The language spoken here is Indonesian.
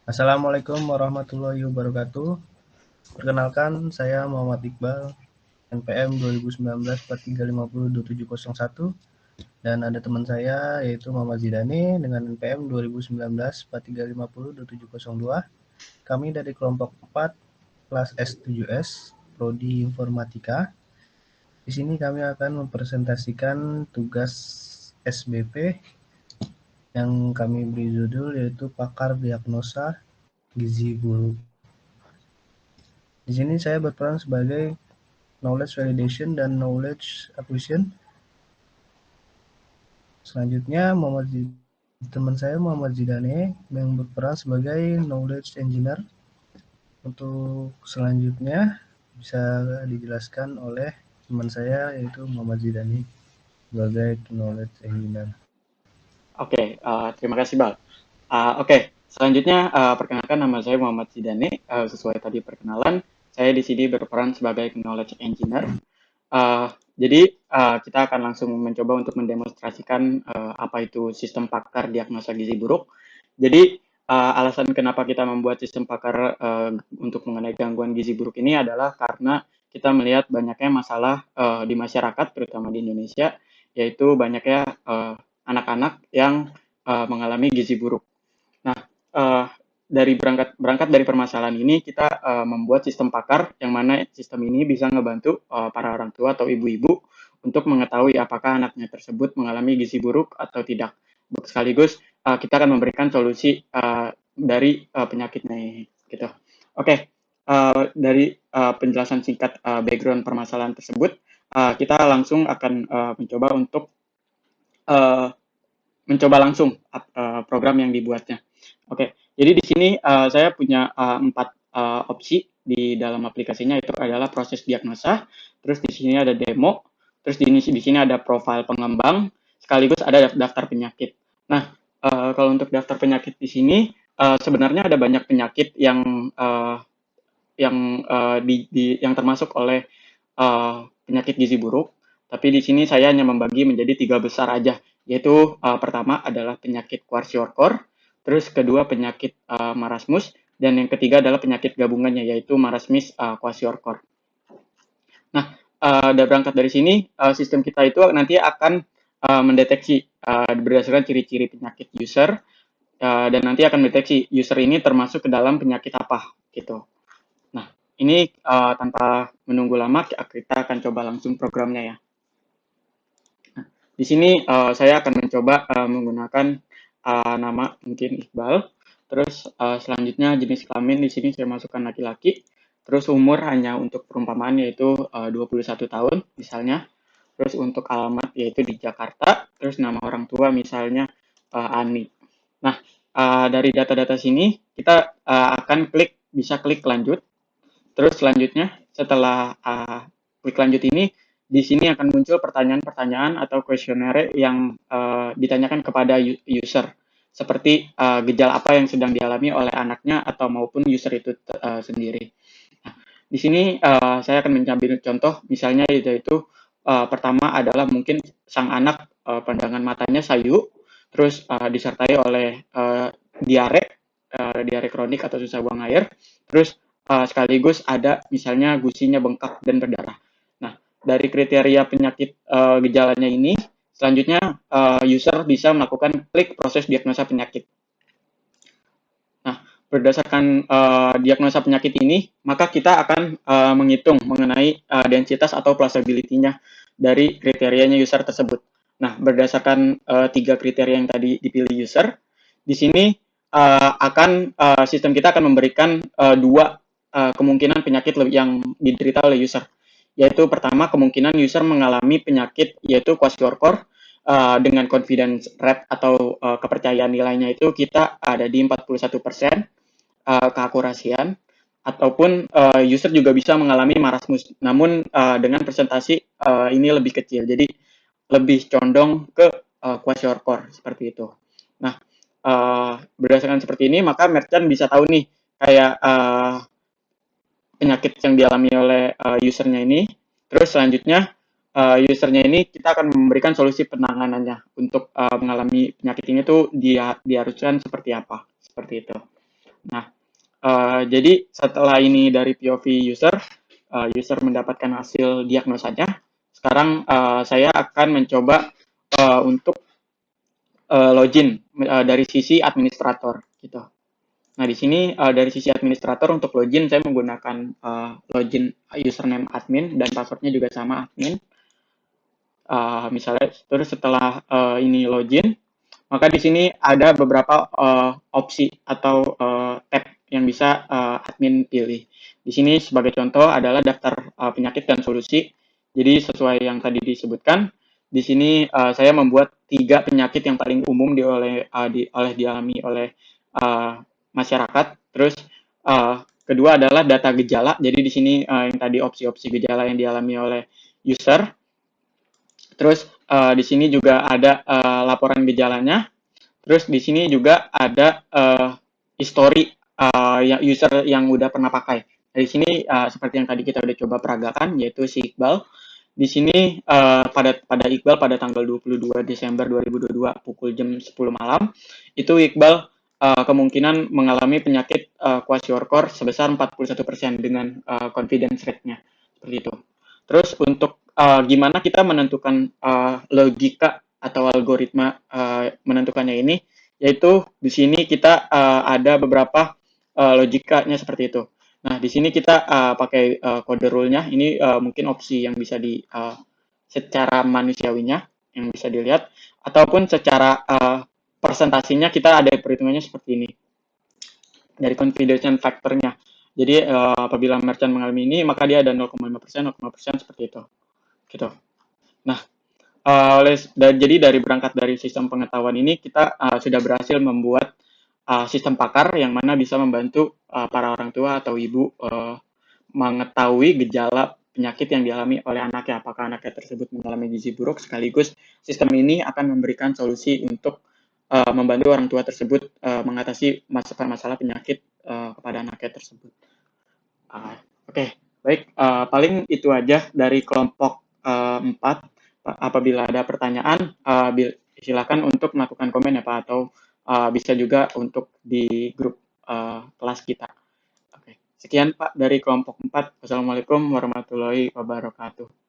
Assalamualaikum warahmatullahi wabarakatuh. Perkenalkan, saya Muhammad Iqbal, NPM 2019 4350 2701, dan ada teman saya yaitu Muhammad Zidani dengan NPM 2019 4350 2702. Kami dari kelompok 4 kelas S7S Prodi Informatika. Di sini kami akan mempresentasikan tugas SBP yang kami beri judul yaitu Pakar Diagnosa Gizi Buruk. Di sini saya berperan sebagai knowledge validation dan knowledge acquisition. Selanjutnya teman saya Muhammad Zidane yang berperan sebagai knowledge engineer. Untuk selanjutnya bisa dijelaskan oleh teman saya yaitu Muhammad Zidane sebagai knowledge engineer. Oke, terima kasih, Bal. Selanjutnya perkenalkan nama saya Muhammad Zidane. Sesuai tadi perkenalan, saya di sini berperan sebagai knowledge engineer. Jadi kita akan langsung mencoba untuk mendemonstrasikan apa itu sistem pakar diagnosa gizi buruk. Jadi alasan kenapa kita membuat sistem pakar untuk mengenai gangguan gizi buruk ini adalah karena kita melihat banyaknya masalah di masyarakat, terutama di Indonesia, yaitu banyaknya anak-anak yang mengalami gizi buruk. Nah, dari berangkat dari permasalahan ini, kita membuat sistem pakar yang mana sistem ini bisa ngebantu para orang tua atau ibu-ibu untuk mengetahui apakah anaknya tersebut mengalami gizi buruk atau tidak. Sekaligus kita akan memberikan solusi dari penyakitnya ini. Gitu. Oke, dari penjelasan singkat background permasalahan tersebut, kita langsung akan mencoba untuk uh, mencoba langsung program yang dibuatnya. Oke, jadi di sini saya punya 4 opsi di dalam aplikasinya, itu adalah proses diagnosa, terus di sini ada demo, terus di sini ada profil pengembang, sekaligus ada daftar penyakit. Nah, kalau untuk daftar penyakit di sini sebenarnya ada banyak penyakit yang termasuk oleh penyakit gizi buruk, tapi di sini saya hanya membagi menjadi 3 besar aja, yaitu pertama adalah penyakit kwashiorkor, terus kedua penyakit marasmus, dan yang ketiga adalah penyakit gabungannya, yaitu marasmis kwashiorkor. Nah, berangkat dari sini, sistem kita itu nanti akan mendeteksi berdasarkan ciri-ciri penyakit user, dan nanti akan mendeteksi user ini termasuk ke dalam penyakit apa, gitu. Nah, ini tanpa menunggu lama, kita akan coba langsung programnya ya. Nah, di sini saya akan mencoba menggunakan nama mungkin Iqbal. Terus selanjutnya jenis kelamin di sini saya masukkan laki-laki. Terus umur hanya untuk perumpamaan yaitu 21 tahun misalnya. Terus untuk alamat yaitu di Jakarta. Terus nama orang tua misalnya Ani. Nah, dari data-data sini kita akan bisa klik lanjut. Terus selanjutnya setelah klik lanjut ini, di sini akan muncul pertanyaan-pertanyaan atau kuesioner yang ditanyakan kepada user, seperti gejala apa yang sedang dialami oleh anaknya atau maupun user itu sendiri. Nah, di sini saya akan mengambil contoh, misalnya yaitu pertama adalah mungkin sang anak pandangan matanya sayu, terus disertai oleh diare kronik atau susah buang air, terus sekaligus ada misalnya gusinya bengkak dan berdarah. Nah, dari kriteria penyakit gejalanya ini, selanjutnya user bisa melakukan klik proses diagnosa penyakit. Nah, berdasarkan diagnosa penyakit ini, maka kita akan menghitung mengenai densitas atau plausibility-nya dari kriterianya user tersebut. Nah, berdasarkan 3 kriteria yang tadi dipilih user, di sini sistem kita akan memberikan 2 kemungkinan penyakit yang diderita oleh user. Yaitu pertama, kemungkinan user mengalami penyakit yaitu kwashiorkor dengan confidence rate atau kepercayaan nilainya itu kita ada di 41% keakurasian, ataupun user juga bisa mengalami marasmus, namun dengan presentasi ini lebih kecil, jadi lebih condong ke kwashiorkor seperti itu. Nah, berdasarkan seperti ini, maka merchant bisa tahu nih kayak penyakit yang dialami oleh usernya ini. Terus selanjutnya usernya ini kita akan memberikan solusi penanganannya untuk mengalami penyakit ini tuh diharuskan seperti apa, seperti itu. Nah, jadi setelah ini dari POV user, user mendapatkan hasil diagnosanya. Sekarang saya akan mencoba untuk login dari sisi administrator gitu. Nah, di sini dari sisi administrator untuk login saya menggunakan login username admin dan passwordnya juga sama admin. Misalnya terus setelah ini login, maka di sini ada beberapa opsi atau tab yang bisa admin pilih. Di sini sebagai contoh adalah daftar penyakit dan solusi. Jadi sesuai yang tadi disebutkan, di sini saya membuat 3 penyakit yang paling umum dialami oleh masyarakat. Terus kedua adalah data gejala. Jadi di sini yang tadi opsi-opsi gejala yang dialami oleh user. Terus di sini juga ada laporan gejalanya. Terus di sini juga ada history yang user yang udah pernah pakai. Di sini seperti yang tadi kita udah coba peragakan, yaitu si Iqbal. Di sini pada Iqbal pada tanggal 22 Desember 2022 pukul jam 10 malam, itu Iqbal kemungkinan mengalami penyakit kwashiorkor sebesar 41% dengan confidence rate-nya. Seperti itu. Terus untuk gimana kita menentukan logika atau algoritma menentukannya ini, yaitu di sini kita ada beberapa logikanya seperti itu. Nah, di sini kita pakai kode rule-nya. Ini mungkin opsi yang bisa secara manusiawinya yang bisa dilihat, ataupun secara presentasinya kita ada perhitungannya seperti ini dari confidence factor-nya. Jadi apabila merchant mengalami ini, maka dia ada 0,5%, 0,5% seperti itu. Gitu. Nah, jadi dari berangkat dari sistem pengetahuan ini, kita sudah berhasil membuat sistem pakar yang mana bisa membantu para orang tua atau ibu mengetahui gejala penyakit yang dialami oleh anaknya, apakah anaknya tersebut mengalami gizi buruk, sekaligus sistem ini akan memberikan solusi untuk membantu orang tua tersebut mengatasi masalah penyakit kepada anaknya tersebut. Oke, baik. Paling itu aja dari kelompok 4. Apabila ada pertanyaan, silakan untuk melakukan komen ya Pak, atau bisa juga untuk di grup kelas kita. Oke, sekian Pak dari kelompok 4. Wassalamualaikum warahmatullahi wabarakatuh.